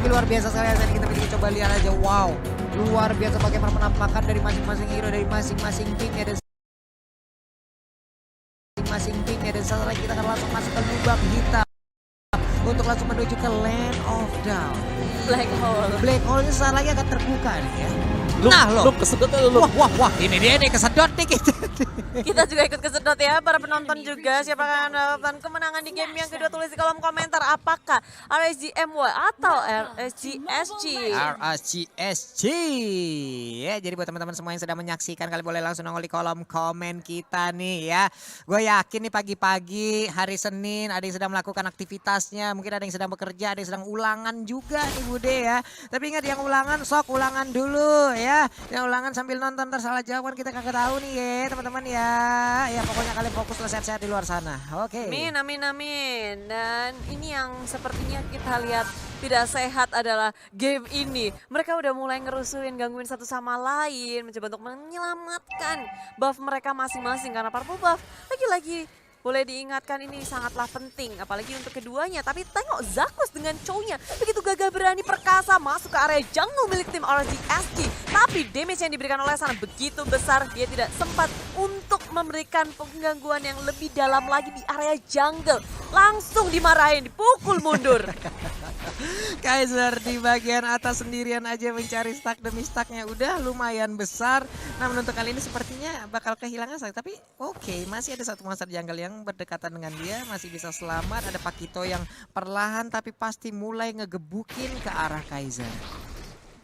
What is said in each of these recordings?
Tapi luar biasa sekali yang kita bisa coba lihat aja. Wow, luar biasa bagaimana penampakan dari masing-masing hero, dari masing-masing tim ya. Dan masing-masing tim ya. Dan setelah kita akan langsung masuk ke lubang hitam untuk langsung menuju ke Land of Down. Black hole. Black hole ini sebentar lagi akan terbuka nih ya. Lu kesedot ya lu. Wah, ini dia nih kesedot nih kita. Kita juga ikut kesedot ya, para penonton juga. Siapa yang mendapatkan kemenangan di game yang kedua, tulis di kolom komentar. Apakah RSGMY atau RSGSG? RSGSG. Ya, jadi buat teman-teman semua yang sedang menyaksikan, kalian boleh langsung nongol di kolom komen kita nih ya. Gue yakin nih pagi-pagi hari Senin ada yang sedang melakukan aktivitasnya, mungkin ada yang sedang bekerja, ada yang sedang ulangan juga nih Bude ya. Tapi ingat yang ulangan sok ulangan dulu ya. Yang ulangan sambil nonton tersalah jawab kan kita kagak tahu nih ya teman-teman ya. Ya pokoknya kalian fokus lah sehat-sehat di luar sana. Oke. Amin. Dan ini yang sepertinya kita lihat tidak sehat adalah game ini. Mereka udah mulai ngerusuhin, gangguin satu sama lain, mencoba untuk menyelamatkan buff mereka masing-masing. Karena purple buff lagi-lagi boleh diingatkan ini sangatlah penting, apalagi untuk keduanya. Tapi tengok Zakus dengan cownya begitu gagah berani perkasa masuk ke area jungle milik tim RSGSG. Tapi damage yang diberikan oleh sana begitu besar, dia tidak sempat untuk memberikan penggangguan yang lebih dalam lagi di area jungle. Langsung dimarahin, dipukul mundur. Kaiser di bagian atas sendirian aja mencari stack demi stacknya udah lumayan besar. Namun untuk kali ini sepertinya bakal kehilangan stack. Tapi oke, masih ada satu monster jungle yang berdekatan dengan dia, masih bisa selamat. Ada Pakito yang perlahan tapi pasti mulai ngegebukin ke arah Kaiser.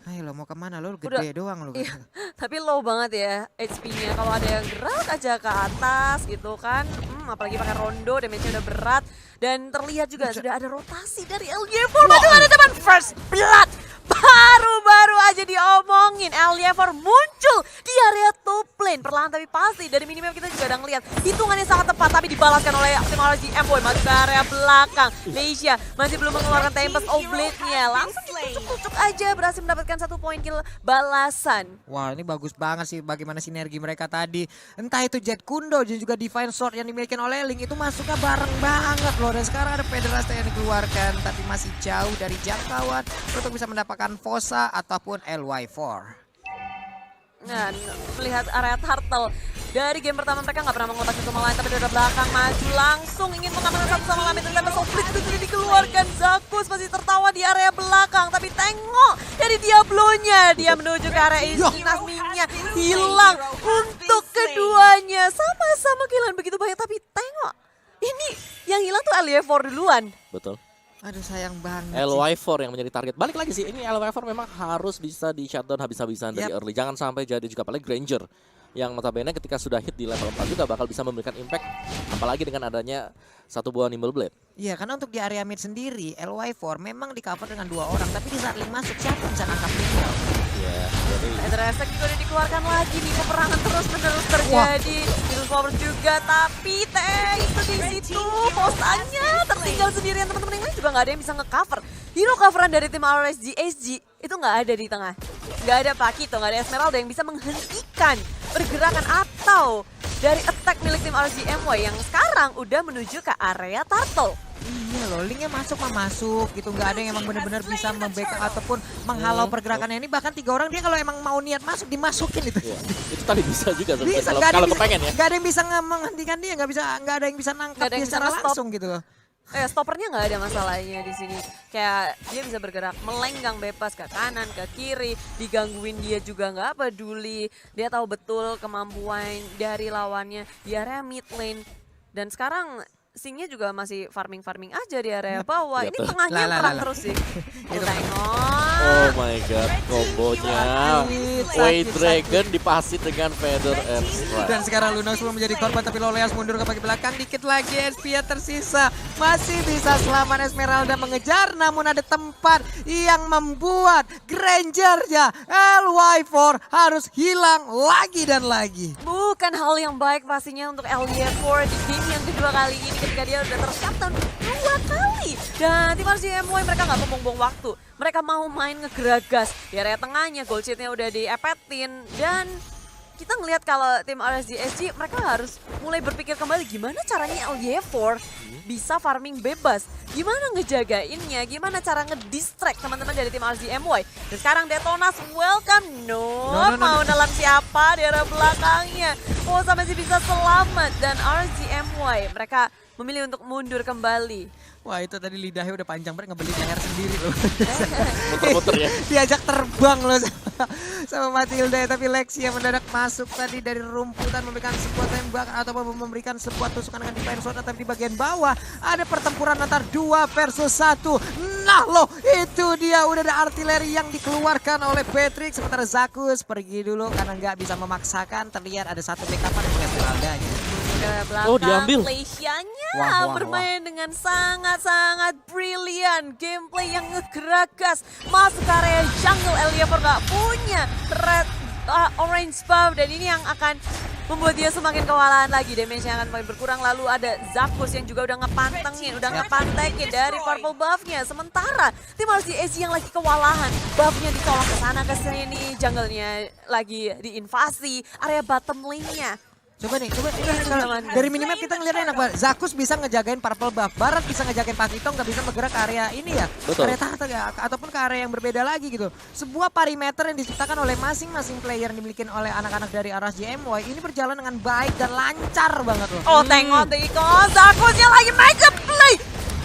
Ayo lo mau kemana lo, gede doang lo. Iya, tapi low banget ya HP-nya. Kalau ada yang gerak aja ke atas gitu kan. Apalagi pakai rondo, damage-nya udah berat. Dan terlihat juga sudah ada rotasi dari LY4. Maju ada teman first blood. Baru-baru aja diomongin, LY4 muncul di area top lane. Perlahan tapi pasti, dari minimap kita juga udah ngeliat hitungannya sangat tepat, tapi dibalaskan oleh tim RSGMY. Masuk ke area belakang, Leisha masih belum mengeluarkan Tempest of Blade-nya. Langsung dikucuk-kucuk aja, berhasil mendapatkan 1 poin kill balasan. Wah, ini bagus banget sih bagaimana sinergi mereka tadi. Entah itu Jet Kundo dan juga Divine Sword yang dimiliki oleh Link itu masuknya bareng banget loh. Dan sekarang ada Pederasta yang dikeluarkan, tapi masih jauh dari jangkauan untuk bisa mendapatkan Fosa ataupun LY4. Nah, melihat area turtle dari game pertama mereka nggak pernah mengotak satu sama lain, tapi dari belakang maju langsung ingin mengamankan satu sama lain. Dan Tempest of Blade itu sudah dikeluarkan. Zakus masih tertawa di area belakang, tapi tengok dari Diablo-nya, dia menuju ke area Inasminya, hilang untuk keduanya. Sama-sama kehilangan begitu banyak, tapi tengok ini yang hilang tuh LY4 duluan. Betul. Aduh sayang banget. LY4 yang menjadi target. Balik lagi sih, ini LY4 memang harus bisa di shutdown habis-habisan dari early. Jangan sampai jadi juga apalagi Granger yang notabene ketika sudah hit di level 4 juga bakal bisa memberikan impact, apalagi dengan adanya satu buah Nimble Blade. Iya, karena untuk di area mid sendiri LY4 memang di cover dengan 2 orang, tapi di saat Link masuk siapa yang bisa nangkap Nimble? Iya, jadi Resek juga udah dikeluarkan lagi nih, peperangan terus-menerus terjadi. Minus power juga, tapi itu di situ posanya tertinggal sendirian. Teman-teman yang lain juga nggak ada yang bisa nge-cover. Hero coveran dari tim RSGSG itu nggak ada di tengah. Nggak ada Pakito, nggak ada Esmeralda yang bisa menghentikan pergerakan atau dari attack milik tim RSGMY yang sekarang udah menuju ke area turtle. Iya loh, Linknya masuk gitu, nggak ada yang emang benar-benar bisa membackup ataupun menghalau pergerakannya ini. Bahkan 3 orang dia kalau emang mau niat masuk dimasukin itu. iya, itu tadi bisa juga Bisa, kalau kepengen ya. Nggak ada yang bisa menghentikan dia, nggak ada yang bisa nangkap dia secara langsung gitu loh. Stoppernya nggak ada masalahnya di sini. Kayak dia bisa bergerak melenggang bebas ke kanan, ke kiri, digangguin dia juga nggak peduli. Dia tahu betul kemampuan dari lawannya di area mid lane. Dan sekarang Singnya juga masih farming aja di area bawah. Ini tengahnya perang terus sih. Tengok. Oh my god, kombonya White Dragon dipasit dengan Feather and Strike. Dan sekarang Lunox belum menjadi korban, tapi Loleas mundur ke bagian belakang. Dikit lagi SP tersisa. Masih bisa selamat Esmeralda mengejar, namun ada tempat yang membuat Grangernya LY4 harus hilang lagi dan lagi. Bukan hal yang baik pastinya untuk LY4 di game yang kedua kali ini ketika dia udah ter-shutdown 2 kali. Dan tim RSGMY mereka nggak buang-buang waktu. Mereka mau main ngegeragas di area tengahnya, gold sheet-nya udah diepetin dan kita ngelihat kalau tim RSGSG mereka harus mulai berpikir kembali gimana caranya LY4 bisa farming bebas. Gimana ngejagainnya, gimana cara ngedistract teman-teman dari tim RSGMY. Dan sekarang Detonas welcome, no, mau nelan siapa di arah belakangnya. Posa masih bisa selamat dan RSGMY mereka memilih untuk mundur kembali. Wah itu tadi lidahnya udah panjang banget ngebeli leher sendiri loh. Muter-muter ya. Diajak terbang loh sama Matilda, tapi Lexi yang mendadak masuk tadi dari rumputan memberikan sebuah tembak ataupun memberikan sebuah tusukan dengan Divine Sword, tapi di bagian bawah ada pertempuran antar 2 versus 1. Nah loh itu dia udah ada artileri yang dikeluarkan oleh Patrick, sementara Zakus pergi dulu karena nggak bisa memaksakan. Terlihat ada satu backupan yang mengambil Aldanya. Belakang, diambil. Leicia-nya Wah. bermain dengan sangat-sangat brilian. Gameplay yang ngegeragas. Masuk ke area jungle, Eliafor nggak punya red orange buff. Dan ini yang akan membuat dia semakin kewalahan lagi. Damage-nya akan makin berkurang. Lalu ada Zakus yang juga udah ngepantengin, udah ngepantekin dari purple buff-nya. Sementara tim RSGSG yang lagi kewalahan. Buff-nya ditolak ke sana ke sini. Jungle-nya lagi diinvasi. Area bottom lane-nya. Coba nih, dari minimap kita ngeliatnya enak banget. Zakus bisa ngejagain purple buff, Barat bisa ngejagain Pakito, nggak bisa bergerak ke area ini ya. Betul. Area tahta ya, ataupun ke area yang berbeda lagi gitu. Sebuah perimeter yang diciptakan oleh masing-masing player yang dimiliki oleh anak-anak dari RSGMY ini berjalan dengan baik dan lancar banget loh. Oh tengok Tiko, Zakusnya lagi make a play.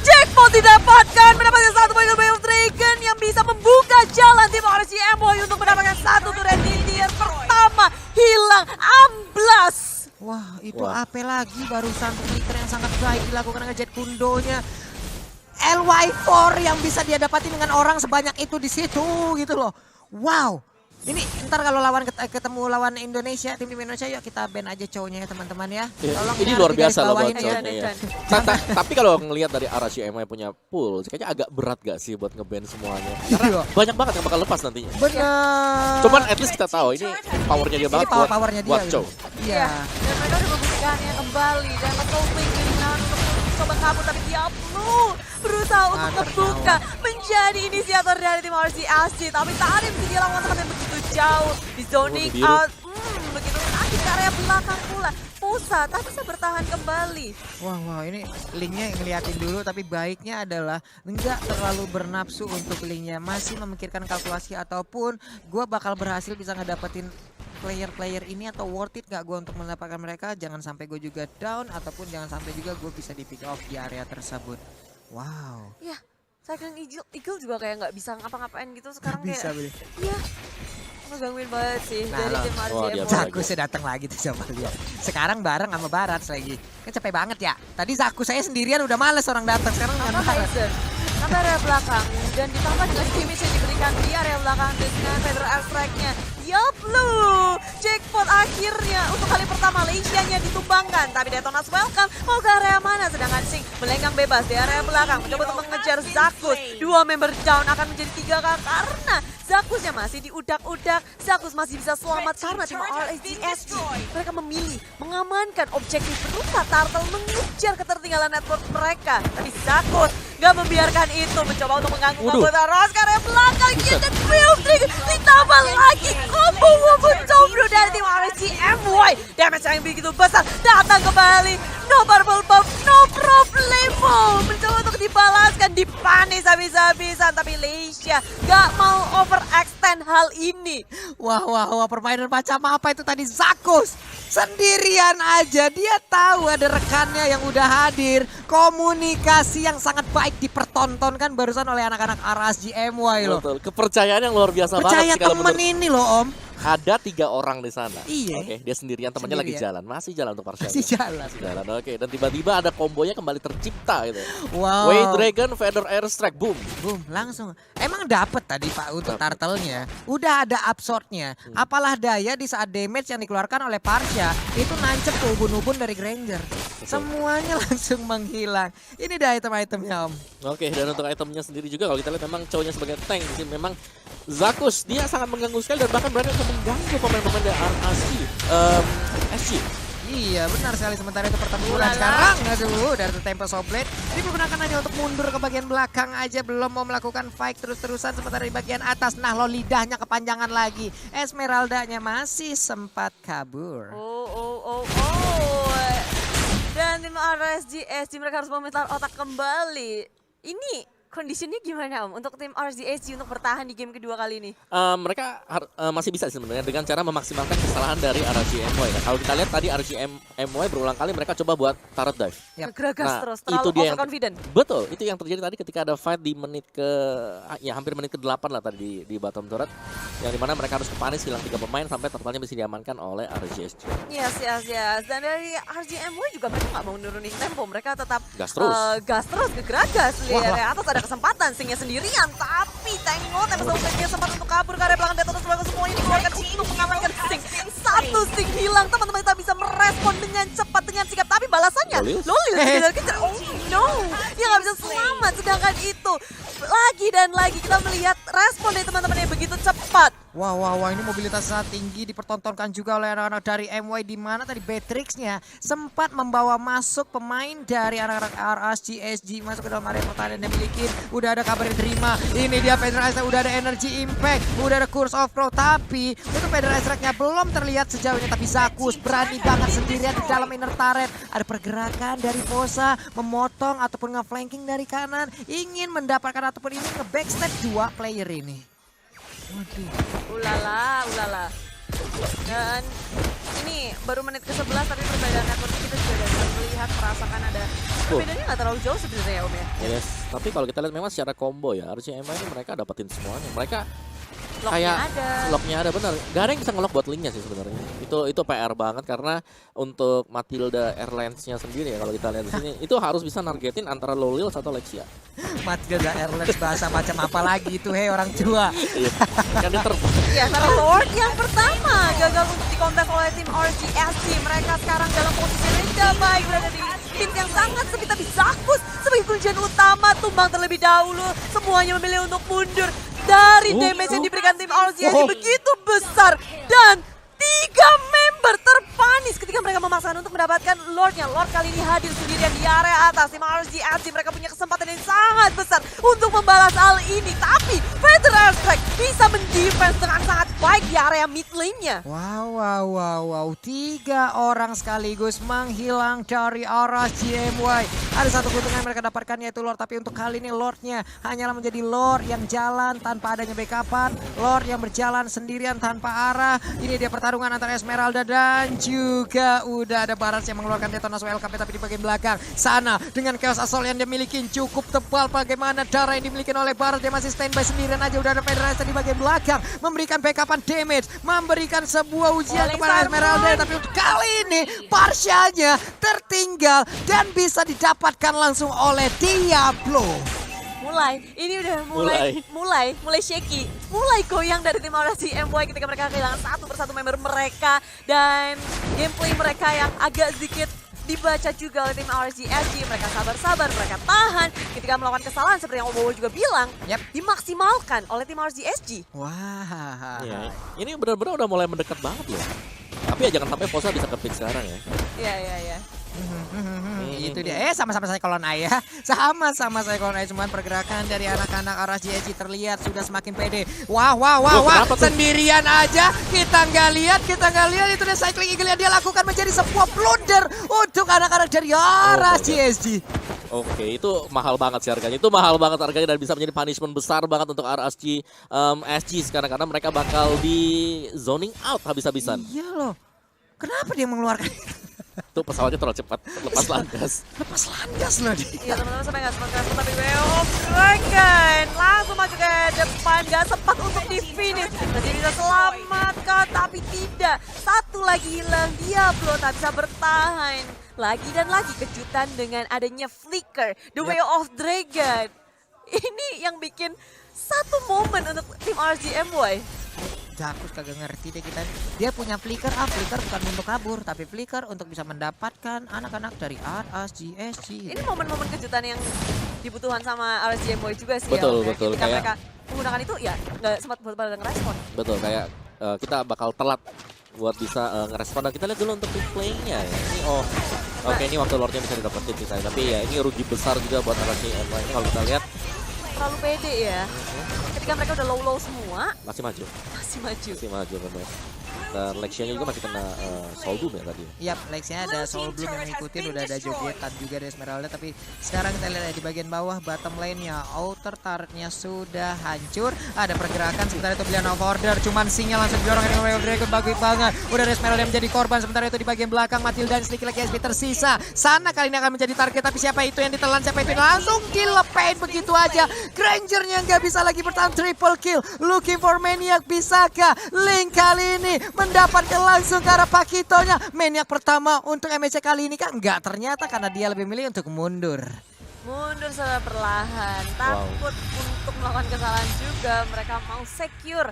Jackpot didapatkan, mendapatkan satu poin Bale Dragon yang bisa membuka jalan tim RSGMY untuk mendapatkan satu turret di tier pertama. Hilang amblas. Wah itu Wah. AP lagi barusan pemikiran yang sangat baik dilakukan dengan Jet Kundonya. LY4 yang bisa dia dapatin dengan orang sebanyak itu di situ gitu loh. Wow. Ini ntar kalau lawan ketemu lawan Indonesia, tim Indonesia yuk kita ban aja cowoknya ya teman-teman ya. Tolong Ini harus luar biasa loh buat digarisbawahin ya. cowoknya ya. Tapi kalau ngelihat dari RSGMY punya pool, kayaknya agak berat gak sih buat nge-ban semuanya? Karena banyak banget yang bakal lepas nantinya. Bener. Cuman at least kita tahu ini powernya dia Ini banget powernya dia. buat gitu. Chow. Iya. Dan mereka udah membuktikannya kembali dan mencoba keinginan untuk coba kabur, tapi Diablo berusaha untuk membuka menjadi inisiator dari tim RSGSG, tapi tak ada yang bisa dia lakukan teman yang begitu jauh di zoning biru. out. Begitu sakit ke area belakang pula. Posa tak bisa bertahan kembali. Wah ini linknya ngeliatin dulu, tapi baiknya adalah nggak terlalu bernafsu untuk linknya, masih memikirkan kalkulasi ataupun gue bakal berhasil bisa ngedapetin player-player ini atau worth it gak gue untuk mendapatkan mereka, jangan sampai gue juga down ataupun jangan sampai juga gue bisa di pick off di area tersebut. Wow. Ya, Cycling Eagle juga kayak nggak bisa ngapa-ngapain gitu sekarang Nggak bisa, kayak. Beli. Iya. Ngegangguin banget sih Nah, dari loh. tim Wah, dia RSGMY. Zakus datang lagi tuh sama dia. Sekarang bareng sama Barat lagi. Kan capek banget ya. Tadi Zakus saya sendirian udah males orang datang, sekarang dengan Apa Barat. Tyson? Sampai area belakang dan ditambah dengan damage yang diberikan di area belakang dengan Feather Airstrike-nya. Yoplu, jackpot akhirnya untuk kali pertama Leicia-nya ditumbangkan, tapi Detonas welcome mau ke area mana, sedangkan Sing melenggang bebas di area belakang mencoba untuk mengejar Zakus. 2 member down akan menjadi 3 karena Zakusnya masih diudak-udak. Zakus masih bisa selamat karena tim RSGSG mereka memilih mengamankan objektif berupa Turtle mengejar ketertinggalan network mereka, tapi Zakus gak membiarkan itu, mencoba untuk mengganggu anggota Ros ke area belakang. Dan Bale Dragon ditambah lagi combo Wobutombro dari tim RSGMY. Damage yang begitu besar datang kembali. No purple buff, no problemo. Mencoba untuk dibalaskan, dipanis habis-habisan. Tapi Leicia gak mau overextend hal ini. Wah, permainan macam apa itu tadi Zakus? Sendirian aja, dia tahu ada rekannya yang udah hadir. Komunikasi yang sangat baik dipertontonkan barusan oleh anak-anak RSGMY loh. Betul, kepercayaan yang luar biasa Percaya banget sih kalau temen menurut. ini loh Om. Ada 3 orang di sana. Iya. Oke, dia sendirian, temannya lagi Sendirian. jalan. Masih jalan untuk Parsial. Masih jalan. Masih jalan. Oke, dan tiba-tiba ada kombonya kembali tercipta gitu. Wow. Way Dragon, Feather Airstrike, boom. Boom, langsung. Emang dapet tadi Pak untuk turtle-nya. Udah ada absorb-nya. Apalah daya di saat damage yang dikeluarkan oleh Parsha itu nancep ke ubun-ubun dari Granger. Semuanya langsung menghilang. Ini dah item-itemnya Om. Oke, dan untuk itemnya sendiri juga kalau kita lihat memang cowoknya sebagai tank di sini memang Zakus dia sangat mengganggu sekali dan bahkan berani untuk mengganggu pemain-pemain dari SG. Iya benar sekali, sementara itu pertempuran Ulala. sekarang. Aduh, dari Tempo Soblet digunakan hanya untuk mundur ke bagian belakang aja, belum mau melakukan fight terus-terusan. Sementara di bagian atas, nah lo lidahnya kepanjangan lagi. Esmeraldanya masih sempat kabur. Oh. Dan tim RSGSG mereka harus memutar otak kembali. Ini kondisinya gimana Om untuk tim RSGSG untuk bertahan di game kedua kali ini? Mereka masih bisa sebenarnya dengan cara memaksimalkan kesalahan dari RRGMY. Nah, kalau kita lihat tadi RRGMY berulang kali mereka coba buat turret dive. Yap. Geragas Nah, terus, itu terlalu dia yang- overconfident. Betul, itu yang terjadi tadi ketika ada fight di hampir menit ke-8 lah tadi di bottom turret. Yang dimana mereka harus kepanis hilang 3 pemain sampai turretnya bisa diamankan oleh RRGSG. Yes. Dan dari RGMY juga mereka nggak mau nurunin tempo. Mereka tetap Gas terus. gas terus, ngegeragas. Wah. Di area atas ada kesempatan, Singnya sendirian. Tapi Tango, Tempo Sobletnya sempat untuk kabur ke area belakang. Detonator semuanya semuanya dikeluarkan untuk mengamankan Sing. Satu Sing hilang, teman-teman kita bisa merespon dengan cepat, dengan sigap. Tapi balasannya, Lolil kejar-kejar. Oh no, dia nggak bisa selamat. Sedangkan itu, lagi dan lagi kita melihat respon dari teman-teman yang begitu cepat. Wah, ini mobilitas sangat tinggi dipertontonkan juga oleh anak-anak dari MY, di mana tadi Beatrix-nya sempat membawa masuk pemain dari anak-anak RSGSG masuk ke dalam area pertahanan yang dimiliki. Udah ada kabar yang diterima. Ini dia Federal Strike, udah ada Energy Impact, udah ada Curse of Crow, tapi untuk Federal Strike-nya belum terlihat sejauh ini. Tapi Zakus berani banget sendirian di dalam inner turret. Ada pergerakan dari Fosa memotong ataupun nge-flanking dari kanan, ingin mendapatkan ataupun ingin nge-backstab 2 player ini. Waduh. Ulala. Dan ini baru menit ke-11 tapi perbedaan network kita juga bisa melihat, merasakan ada perbedaannya nggak terlalu jauh sebenarnya Om ya. Yes, tapi kalau kita lihat memang secara combo ya, RCMI ini mereka dapetin semuanya. Mereka Locknya ada. locknya ada benar. Gak ada yang bisa ngelock buat linknya sih sebenarnya. Itu PR banget karena untuk Matilda Airlines-nya sendiri ya kalau kita lihat di sini itu harus bisa nargetin antara Lolil atau Lexia. Matilda Airlines bahasa macam apa lagi itu, hei orang tua. Iya. Kan dia Ya, tapi Lord yang pertama gagal untuk dikontes oleh tim RGSG. Mereka sekarang dalam posisi yang tidak baik, berada di tim yang sangat sempit, tapi Zakus sebagai kuncian utama tumbang terlebih dahulu. Semuanya memilih untuk mundur dari damage yang diberikan tim RGSG begitu besar. Dan 3 member terpanis ketika mereka memaksakan untuk mendapatkan Lordnya. Lord kali ini hadir sendirian di area atas. Tim RGSG mereka punya kesempatan yang sangat besar untuk membalas hal ini. Tapi Federal Strike bisa mendefense dengan sangat baik di area mid lane-nya. Wow. 3 orang sekaligus menghilang dari arah GMY. Ada satu keuntungan mereka dapatkan yaitu Lord. Tapi untuk kali ini Lordnya hanyalah menjadi Lord yang jalan tanpa adanya backupan. Lord yang berjalan sendirian tanpa arah. Ini dia pertarungan antara Esmeralda dan juga udah ada Baras yang mengeluarkan detonasi LKP, tapi di bagian belakang sana dengan Chaos Assault yang dia miliki cukup tebal. Bagaimana darah yang dimiliki oleh Baras, dia masih standby sendirian aja. Udah ada Federasi di bagian belakang memberikan backupan damage, memberikan sebuah ujian kepada Esmeralda. Tapi untuk kali ini Parsyanya tertinggal dan bisa didapatkan langsung oleh Diablo. Ini udah mulai shaky, mulai goyang dari tim RSGMY ketika mereka kehilangan satu persatu member mereka, dan gameplay mereka yang agak sedikit dibaca juga oleh tim RSGSG. Mereka sabar-sabar, mereka tahan ketika melakukan kesalahan seperti yang Obowo juga bilang. Dimaksimalkan oleh tim RSGSG. Wah. Ya, ini benar-benar udah mulai mendekat banget ya. Tapi ya jangan sampai Fosa bisa ke pick sekarang ya. Iya. Itu dia. Sama-sama saya kolon A ya. Sama-sama saya kolon A. Cuman pergerakan dari anak-anak RSGSG terlihat sudah semakin pede. Wah. Sendirian aja. Kita nggak lihat. Itu dia cycling eagle yang dia lakukan menjadi sebuah blunder untuk anak-anak dari RSGSG. Oke, itu mahal banget sih harganya. Itu mahal banget harganya dan bisa menjadi punishment besar banget untuk RSG SG sekarang karena mereka bakal di zoning out habis-habisan. Iya loh. Kenapa dia mengeluarkan Tuh pesawatnya terlalu cepat lepas landas. lepas landas loh dia. Iya teman-teman, sampai nggak sempat tapi WO Dragon langsung maju ke depan, nggak sempat untuk di finish. Masih bisa selamatkan tapi tidak. Satu lagi hilang, Diablo tak bisa bertahan. Lagi dan lagi kejutan dengan adanya Flicker, the way of Dragon. Ini yang bikin satu momen untuk tim RSGMY. Zakus kagak ngerti deh kita. Dia punya flicker, flicker bukan untuk kabur, tapi flicker untuk bisa mendapatkan anak-anak dari RSGSG. Ini momen-momen kejutan yang dibutuhkan sama RSGMY juga sih. Betul. Ketika Kayak mereka menggunakan itu ya nggak sempat pada ngerespon. betul, kayak kita bakal telat buat bisa ngerespon. Dan kita lihat dulu untuk replaynya ya. Ini oke, ini waktu Lordnya bisa didapetin sih saya. Tapi ya ini rugi besar juga buat RRQ NY ini kalau kita lihat. Terlalu pede ya. Ketika mereka udah low semua, Masih maju. masih maju. Masih maju benar. Dan Lexianya juga masih kena Soul Boom ya tadi. Yap, Lexianya ada Soul Bloom yang ngikutin, udah ada jogetan juga dari Esmeralda. Tapi sekarang kita lihat di bagian bawah, bottom lane-nya, outer turret-nya sudah hancur. Ada pergerakan, sementara itu Brilliant of Order. Cuman sinyal langsung didorong dengan Way of Dragon, bagus banget. Udah ada Esmeralda yang menjadi korban, sementara itu di bagian belakang, Matilda dan sedikit lagi SB tersisa. Sana kali ini akan menjadi target, tapi siapa itu yang ditelan, siapa itu yang langsung kill lepain begitu aja. Granger-nya nggak bisa lagi bertahan, triple kill. Looking for Maniac, bisakah Link kali ini mendapatkan langsung ke arah Pakitonya? Maniac pertama untuk MSC kali ini kan enggak, ternyata karena dia lebih milih untuk mundur. Mundur secara perlahan, takut untuk melakukan kesalahan juga. Mereka mau secure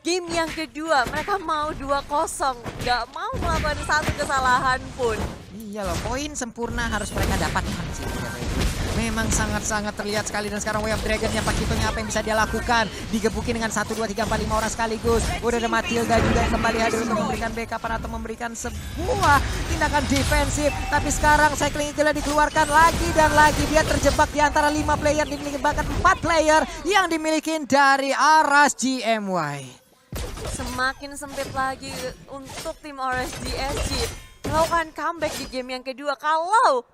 game yang kedua, mereka mau 2-0, nggak mau melakukan satu kesalahan pun. Iya loh, poin sempurna harus mereka dapatkan sih. Memang sangat-sangat terlihat sekali. Dan sekarang Way of Dragon-nya Pakitonya apa yang bisa dia lakukan? Digebukin dengan 1, 2, 3, 4, 5 orang sekaligus. Udah ada Matilda juga yang kembali hadir untuk memberikan backup atau memberikan sebuah tindakan defensif. Tapi sekarang Cycling Eagle dikeluarkan lagi dan lagi. Dia terjebak di antara 5 player, dimiliki bahkan 4 player yang dimiliki dari Aras GMY. Semakin sempit lagi untuk tim Orange DSG melakukan comeback di game yang kedua kalau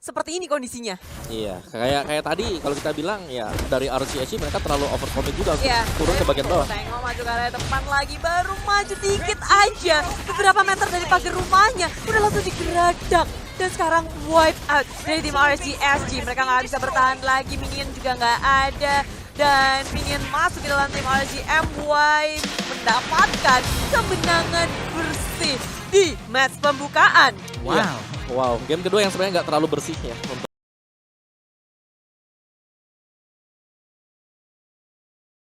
seperti ini kondisinya. Iya, kayak tadi kalau kita bilang ya dari RCSC mereka terlalu overcommit juga untuk Iya, turun ke bagian bawah. Tengok maju ke arah depan lagi, baru maju dikit aja. Beberapa meter dari pagar rumahnya, udah langsung digeradak. Dan sekarang wipe out dari tim RCSG. Mereka nggak bisa bertahan lagi, minion juga nggak ada. Dan minion masuk ke dalam tim RGMY mendapatkan kemenangan bersih di match pembukaan. Wow. Wow, game kedua yang sebenarnya nggak terlalu bersih ya untuk